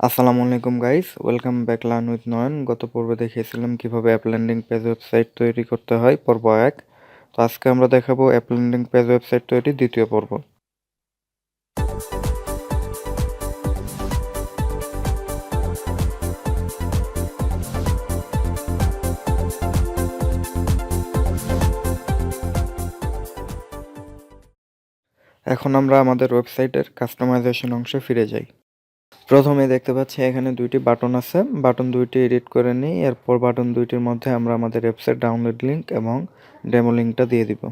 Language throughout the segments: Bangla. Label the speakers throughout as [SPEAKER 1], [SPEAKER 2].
[SPEAKER 1] আসসালামু আলাইকুম guys, welcome back learn with Nayan. গত পর্বে দেখিয়েছিলাম কিভাবে অ্যাপ ল্যান্ডিং পেজ ওয়েবসাইট তৈরি করতে হয়, পর্ব 1। তো আজকে আমরা দেখাবো অ্যাপ ল্যান্ডিং পেজ ওয়েবসাইট তৈরির দ্বিতীয় পর্ব। এখন আমরা আমাদের ওয়েবসাইটের কাস্টমাইজেশন অংশে ফিরে যাই। প্রথমে দেখতে পাচ্ছি এখানে দুইটি বাটন আছে, বাটন দুইটি এডিট করে নিই। এরপর বাটন দুইটির মধ্যে আমরা আমাদের ওয়েবসাইট ডাউনলোড লিঙ্ক এবং ডেমো লিঙ্কটা দিয়ে দিব।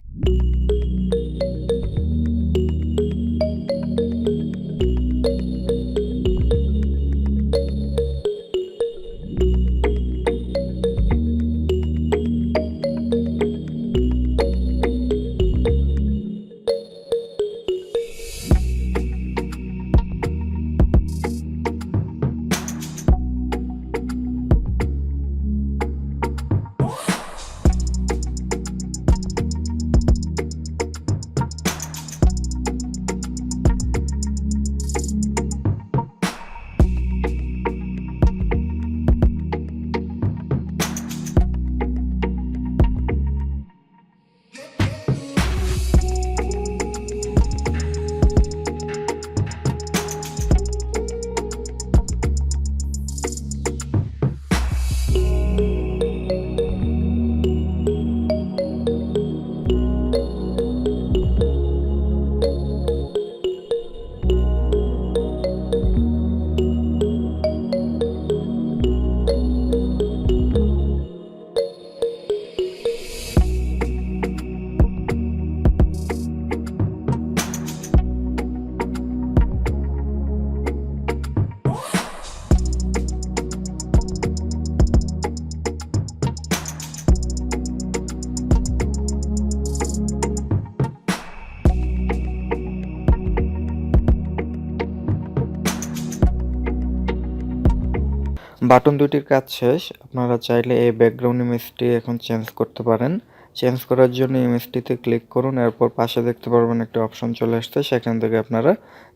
[SPEAKER 1] বাটন দুটির কাজ শেষ। আপনারা চাইলে এই ব্যাকগ্রাউন্ড ইমেজটি এখন চেঞ্জ করতে পারেন। চেঞ্জ করার জন্য ইমেজটিতে ক্লিক করুন, এরপর পাশে দেখতে পারবেন একটা অপশন চলে আসছে, সেখান থেকে আপনারা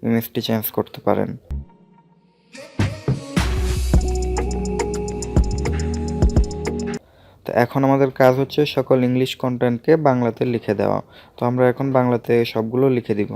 [SPEAKER 1] ইমেজটি চেঞ্জ করতে পারেন। তো এখন আমাদের কাজ হচ্ছে সকল ইংলিশ কন্টেন্টকে বাংলাতে লিখে দেওয়া। তো আমরা এখন বাংলাতে সবগুলো লিখে দিব।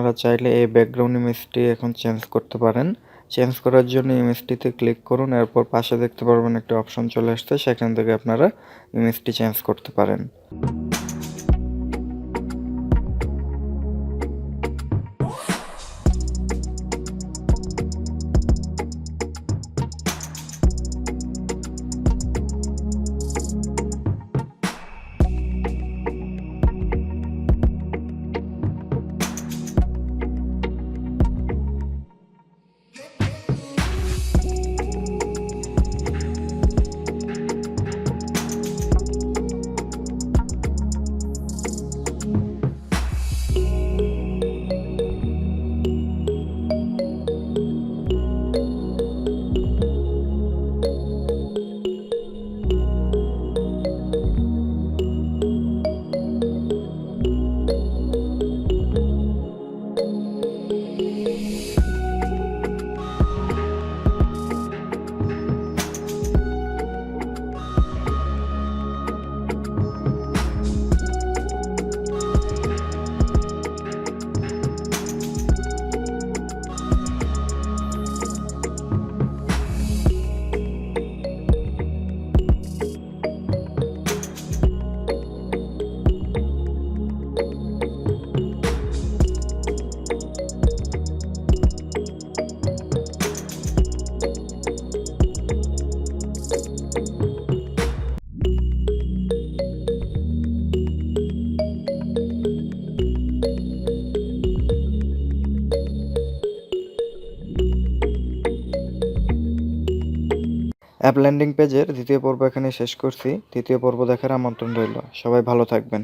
[SPEAKER 1] আপনারা চাইলে এই ব্যাকগ্রাউন্ড ইমেজটি এখন চেঞ্জ করতে পারেন। চেঞ্জ করার জন্য ইমেজটিতে ক্লিক করুন, এরপর পাশে দেখতে পারবেন একটা অপশন চলে আসছে, সেখান থেকে আপনারা ইমেজটি চেঞ্জ করতে পারেন। অ্যাপ ল্যান্ডিং পেজের দ্বিতীয় পর্ব এখানে শেষ করছি। তৃতীয় পর্ব দেখার আমন্ত্রণ রইল। সবাই ভালো থাকবেন।